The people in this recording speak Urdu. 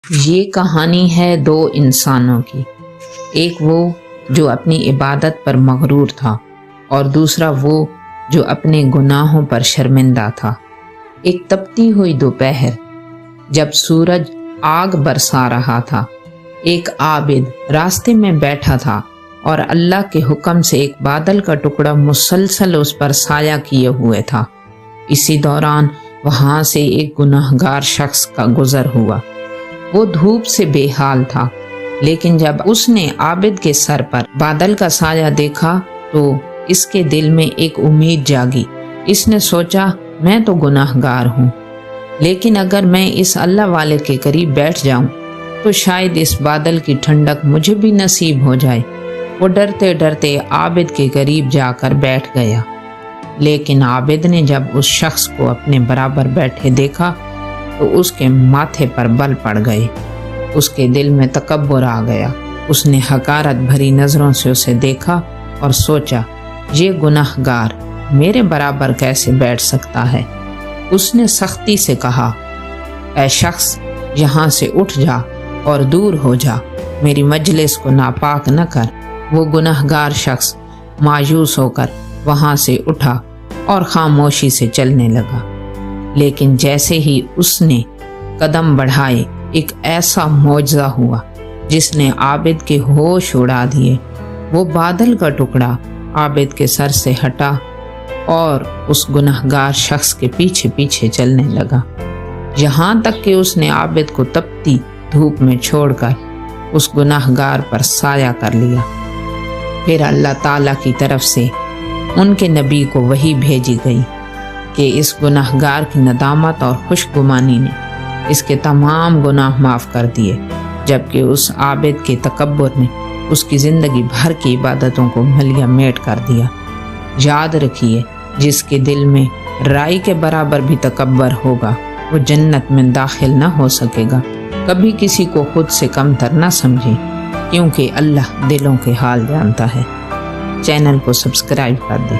یہ کہانی ہے دو انسانوں کی، ایک وہ جو اپنی عبادت پر مغرور تھا اور دوسرا وہ جو اپنے گناہوں پر شرمندہ تھا۔ ایک تپتی ہوئی دوپہر جب سورج آگ برسا رہا تھا، ایک عابد راستے میں بیٹھا تھا اور اللہ کے حکم سے ایک بادل کا ٹکڑا مسلسل اس پر سایہ کیے ہوئے تھا۔ اسی دوران وہاں سے ایک گناہگار شخص کا گزر ہوا۔ وہ دھوپ سے بے حال تھا، لیکن جب اس نے عابد کے سر پر بادل کا سایہ دیکھا تو اس کے دل میں ایک امید جاگی۔ اس نے سوچا، میں تو گناہگار ہوں، لیکن اگر میں اس اللہ والے کے قریب بیٹھ جاؤں تو شاید اس بادل کی ٹھنڈک مجھے بھی نصیب ہو جائے۔ وہ ڈرتے ڈرتے عابد کے قریب جا کر بیٹھ گیا، لیکن عابد نے جب اس شخص کو اپنے برابر بیٹھے دیکھا تو اس کے ماتھے پر بل پڑ گئے۔ اس کے دل میں تکبر آ گیا۔ اس نے حقارت بھری نظروں سے اسے دیکھا اور سوچا، یہ گناہگار میرے برابر کیسے بیٹھ سکتا ہے۔ اس نے سختی سے کہا، اے شخص، یہاں سے اٹھ جا اور دور ہو جا، میری مجلس کو ناپاک نہ کر۔ وہ گناہگار شخص مایوس ہو کر وہاں سے اٹھا اور خاموشی سے چلنے لگا، لیکن جیسے ہی اس نے قدم بڑھائے ایک ایسا معجزہ ہوا جس نے عابد کے ہوش اڑا دیے۔ وہ بادل کا ٹکڑا عابد کے سر سے ہٹا اور اس گناہگار شخص کے پیچھے پیچھے چلنے لگا، یہاں تک کہ اس نے عابد کو تپتی دھوپ میں چھوڑ کر اس گناہگار پر سایہ کر لیا۔ پھر اللہ تعالیٰ کی طرف سے ان کے نبی کو وحی بھیجی گئی کہ اس گناہگار کی ندامت اور خوش گمانی نے اس کے تمام گناہ معاف کر دیے، جبکہ اس عابد کے تکبر نے اس کی زندگی بھر کی عبادتوں کو ملیہ میٹ کر دیا۔ یاد رکھیے، جس کے دل میں رائی کے برابر بھی تکبر ہوگا وہ جنت میں داخل نہ ہو سکے گا۔ کبھی کسی کو خود سے کمتر نہ سمجھیں، کیونکہ اللہ دلوں کے حال جانتا ہے۔ چینل کو سبسکرائب کر دیں۔